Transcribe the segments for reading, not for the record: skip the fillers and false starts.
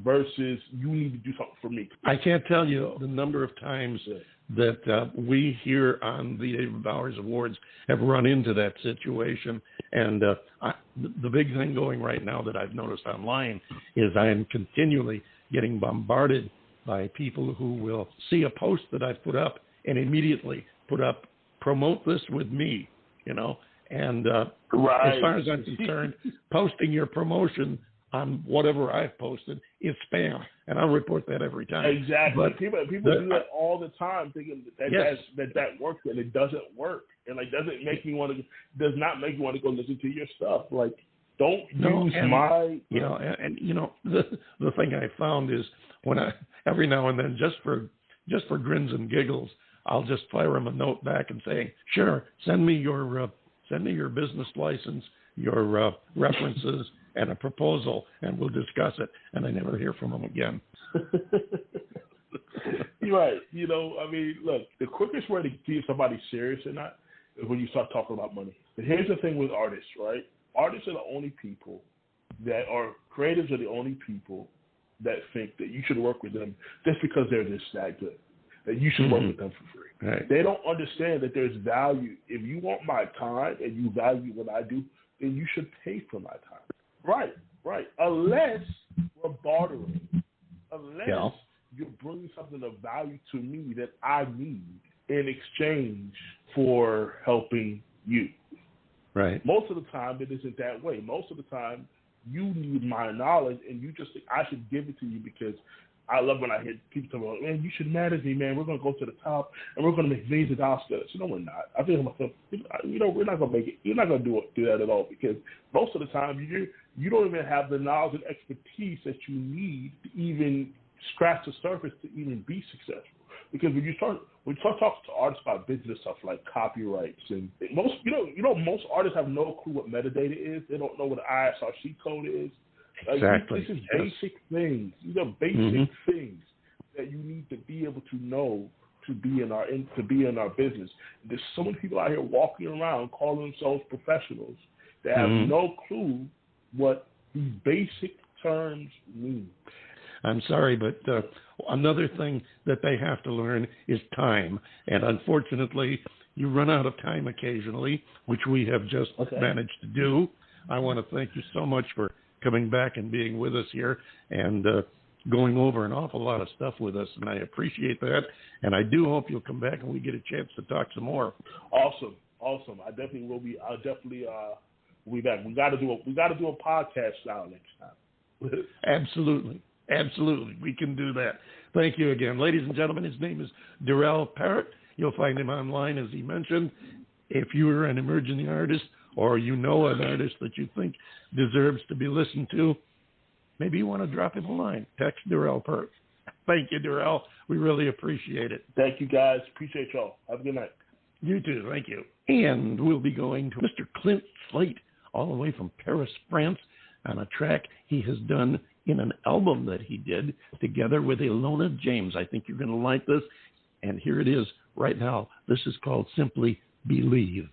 versus you need to do something for me. I can't tell you the number of times that we here on the David Bowers Awards have run into that situation. And the big thing going right now that I've noticed online is I am continually getting bombarded by people who will see a post that I've put up and immediately put up, promote this with me, you know. And as far as I'm concerned, posting your promotion on whatever I've posted is spam, and I'll report that every time. Exactly. But people do that all the time, thinking that works, and it doesn't work, and like does not make you want to go listen to your stuff. Like, don't use my. You know, and you know the thing I found is when I every now and then just for grins and giggles, I'll just fire them a note back and say, sure, send me your business license, your references, and a proposal, and we'll discuss it. And I never hear from them again. You're right. You know, I mean, look, the quickest way to see if somebody's serious or not is when you start talking about money. But here's the thing with artists, right? Artists are the only people that are, creatives are the only people that think that you should work with them just because they're that good, that you should work with them for free. Right. They don't understand that there's value. If you want my time and you value what I do, then you should pay for my time. Right. Unless we're bartering. Unless you're bringing something of value to me that I need in exchange for helping you. Right. Most of the time, it isn't that way. Most of the time, you need my knowledge, and you just think I should give it to you because I love when I hear people talk about, man, you should manage me, man. We're going to go to the top, and we're going to make millions of dollars together. So, no, we're not. I think to myself, you know, we're not going to make it. You're not going to do that at all because most of the time, you don't even have the knowledge and expertise that you need to even scratch the surface to even be successful. Because when you start talking to artists about business stuff like copyrights and most, most artists have no clue what metadata is. They don't know what an ISRC code is. Exactly. This is basic things. These are basic things that you need to be able to know to be in our business. There's so many people out here walking around calling themselves professionals that have no clue what these basic terms mean. I'm sorry, but another thing that they have to learn is time. And unfortunately, you run out of time occasionally, which we have just managed to do. I want to thank you so much for coming back and being with us here and going over an awful lot of stuff with us. And I appreciate that. And I do hope you'll come back and we get a chance to talk some more. Awesome. I definitely will be. I'll definitely we'll be back. We got to do a podcast style next time. Absolutely. We can do that. Thank you again. Ladies and gentlemen, his name is Durell Peart. You'll find him online, as he mentioned. If you are an emerging artist or you know an artist that you think deserves to be listened to, maybe you want to drop him a line. Text Durell Peart. Thank you, Durell. We really appreciate it. Thank you, guys. Appreciate y'all. Have a good night. You too. Thank you. And we'll be going to Mr. Clint Slate, all the way from Paris, France, on a track he has done in an album that he did together with Iona James. I think you're going to like this. And here it is right now. This is called Simply Believe.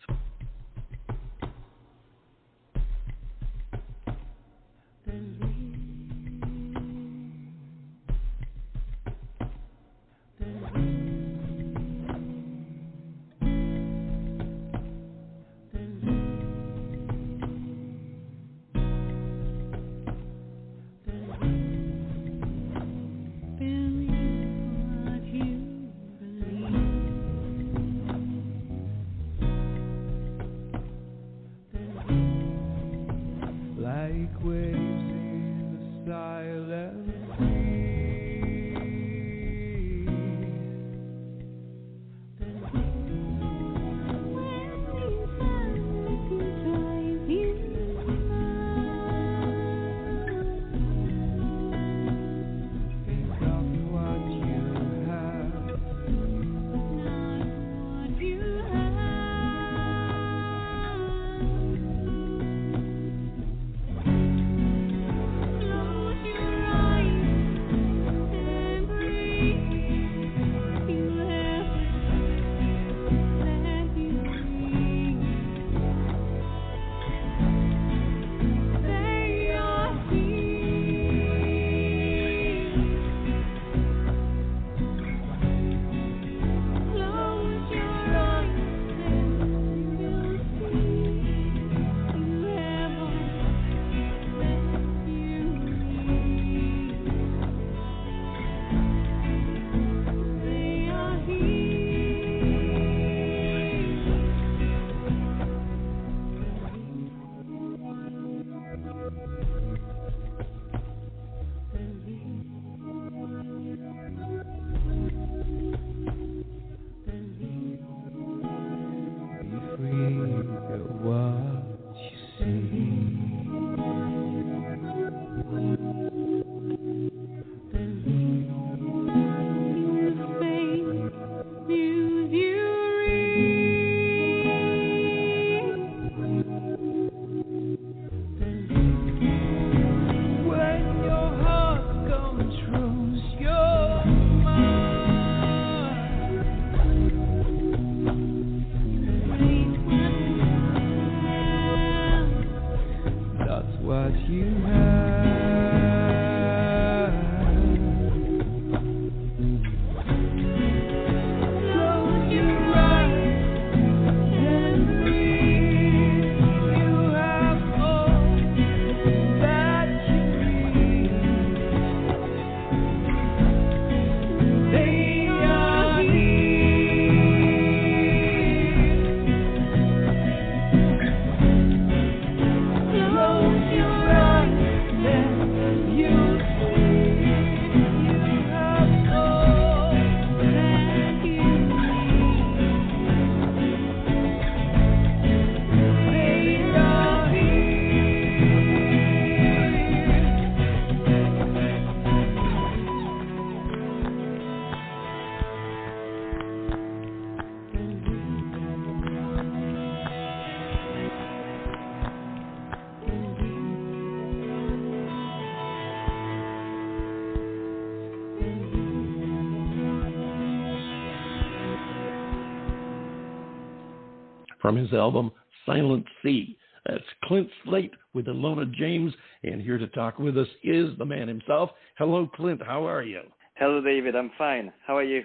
from his album Silent Sea. That's Clint Slate with Iona James, and here to talk with us is the man himself. Hello, Clint. How are you? Hello, David. I'm fine. How are you?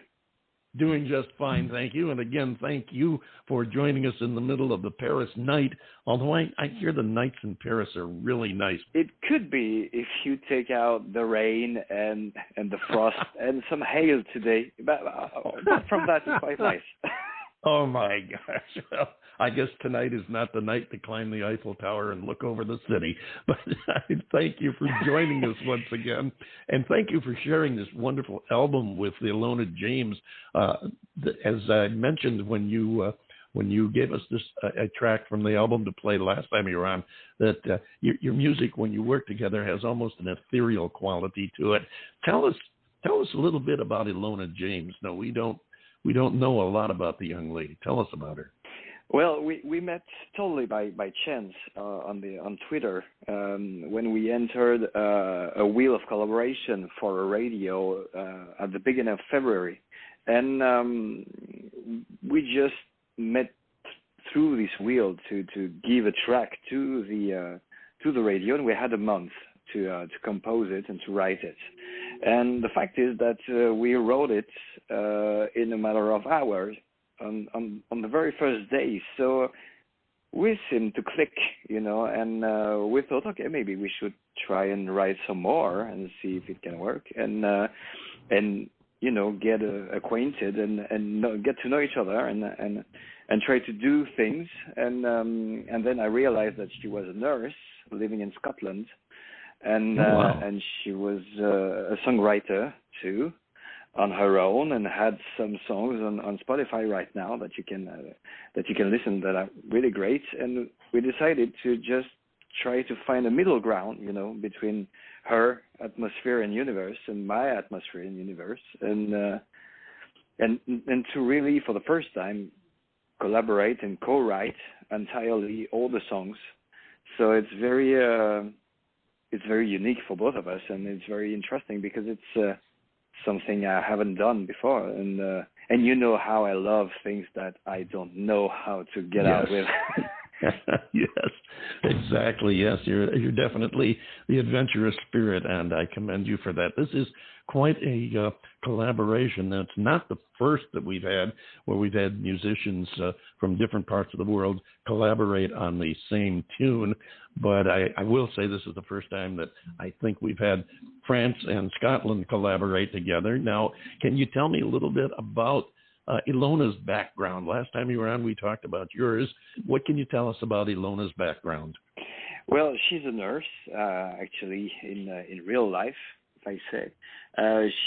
Doing just fine, thank you. And again, thank you for joining us in the middle of the Paris night, although I hear the nights in Paris are really nice. It could be if you take out the rain and the frost and some hail today. But apart from that, it's quite nice. Oh, my gosh. Well, I guess tonight is not the night to climb the Eiffel Tower and look over the city. But thank you for joining us once again. And thank you for sharing this wonderful album with Iona James. As I mentioned when you gave us this a track from the album to play last time you were on, that your music, when you work together, has almost an ethereal quality to it. Tell us a little bit about Iona James. No, we don't know a lot about the young lady. Tell us about her. Well, we met totally by chance on Twitter when we entered a wheel of collaboration for a radio at the beginning of February, and we just met through this wheel to give a track to the radio, and we had a month to compose it and to write it. And the fact is that we wrote it in a matter of hours on the very first day. So we seemed to click, and we thought, okay, maybe we should try and write some more and see if it can work, and get acquainted and get to know each other and try to do things. And then I realized that she was a nurse living in Scotland. And and she was a songwriter too, on her own, and had some songs on Spotify right now that you can listen that are really great. And we decided to just try to find a middle ground, between her atmosphere and universe and my atmosphere and universe, and to really, for the first time, collaborate and co-write entirely all the songs. So it's very unique for both of us, and it's very interesting because it's something I haven't done before, and you know how I love things that I don't know how to get out with. Yes, exactly. Yes, you're definitely the adventurous spirit, and I commend you for that. This is quite a collaboration. That's not the first that we've had, where we've had musicians from different parts of the world collaborate on the same tune. But I will say this is the first time that I think we've had France and Scotland collaborate together. Now, can you tell me a little bit about Iliona's background? Last time you were on, we talked about yours. What can you tell us about Iliona's background? Well, she's a nurse, actually, in real life, if I say.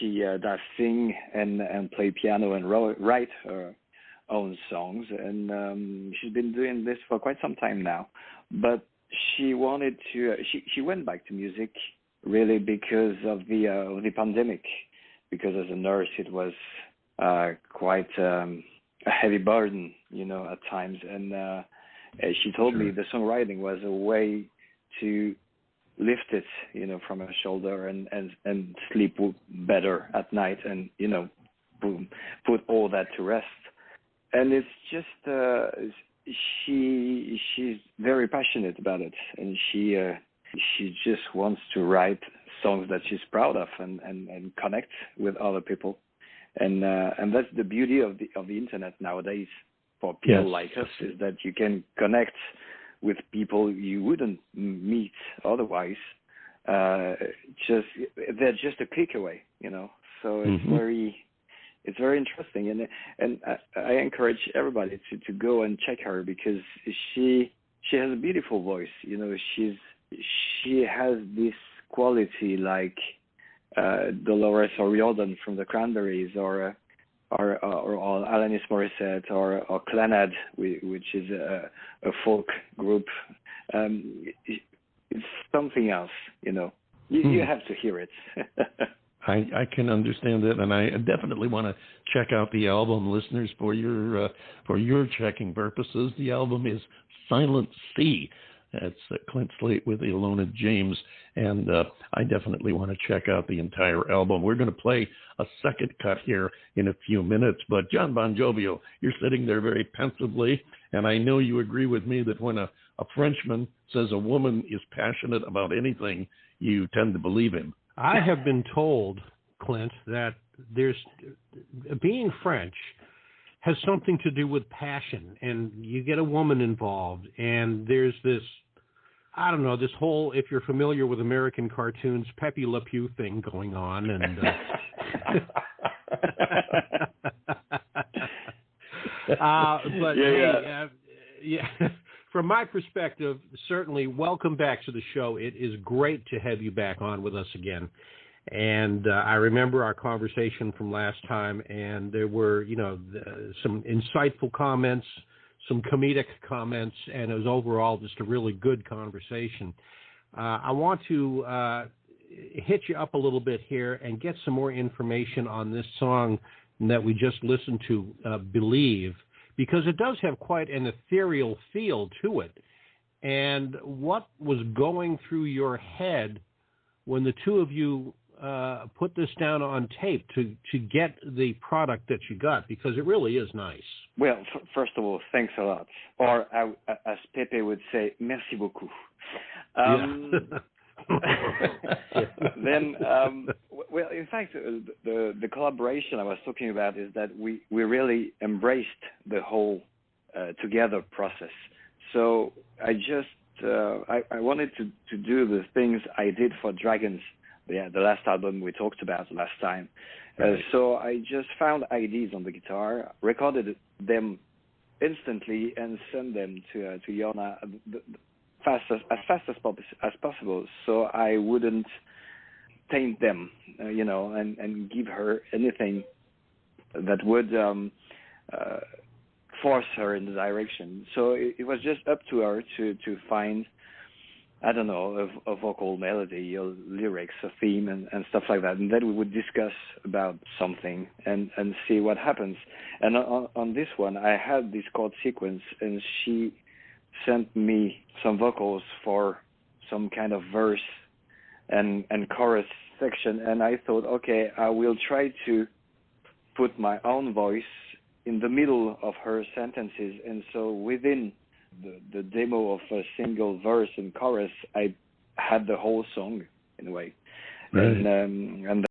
She does sing and play piano and write her own songs, and she's been doing this for quite some time now. But she wanted to. She went back to music really because of the pandemic. Because as a nurse, it was quite a heavy burden, at times. And she told me the songwriting was a way to lift it, from her shoulder and sleep better at night, and put all that to rest. And it's just she's very passionate about it, and she just wants to write songs that she's proud of and connect with other people. And that's the beauty of the internet nowadays for people like us, is that you can connect with people you wouldn't meet otherwise. They're just a click away, So it's very interesting, and I encourage everybody to go and check her, because she has a beautiful voice. She has this quality like Dolores O'Riordan from the Cranberries, or Alanis Morissette, or Clannad, which is a folk group. It's something else, You have to hear it. I can understand that, and I definitely want to check out the album, listeners, for your checking purposes. The album is Silent Sea. That's Clint Slate with Iona James, and I definitely want to check out the entire album. We're going to play a second cut here in a few minutes, but John Bon Jovial, you're sitting there very pensively, And I know you agree with me that when a Frenchman says a woman is passionate about anything, you tend to believe him. I have been told, Clint, that being French has something to do with passion, and you get a woman involved, and there's this, I don't know, this whole, if you're familiar with American cartoons, Pepe Le Pew thing going on, and but from my perspective, certainly welcome back to the show. It is great to have you back on with us again. And I remember our conversation from last time, and there were, some insightful comments, some comedic comments, and it was overall just a really good conversation. I want to hit you up a little bit here and get some more information on this song that we just listened to, Believe, because it does have quite an ethereal feel to it. And what was going through your head when the two of you put this down on tape to get the product that you got, because it really is nice? Well, first of all, thanks a lot. Or as Pepe would say, merci beaucoup. Then, well, in fact, the collaboration I was talking about is that we really embraced the whole together process. So I just I wanted to do the things I did for Dragons, the last album we talked about last time. Right. So I just found ideas on the guitar, recorded them instantly, and sent them to Iona as fast as possible, so I wouldn't taint them, and give her anything that would force her in the direction. So it was just up to her to find, I don't know, a vocal melody or lyrics, a theme, and stuff like that. And then we would discuss about something and see what happens. And on this one, I had this chord sequence, and she sent me some vocals for some kind of verse and chorus section. And I thought, okay, I will try to put my own voice in the middle of her sentences. And so within the demo of a single verse and chorus, I had the whole song in a way. Right. And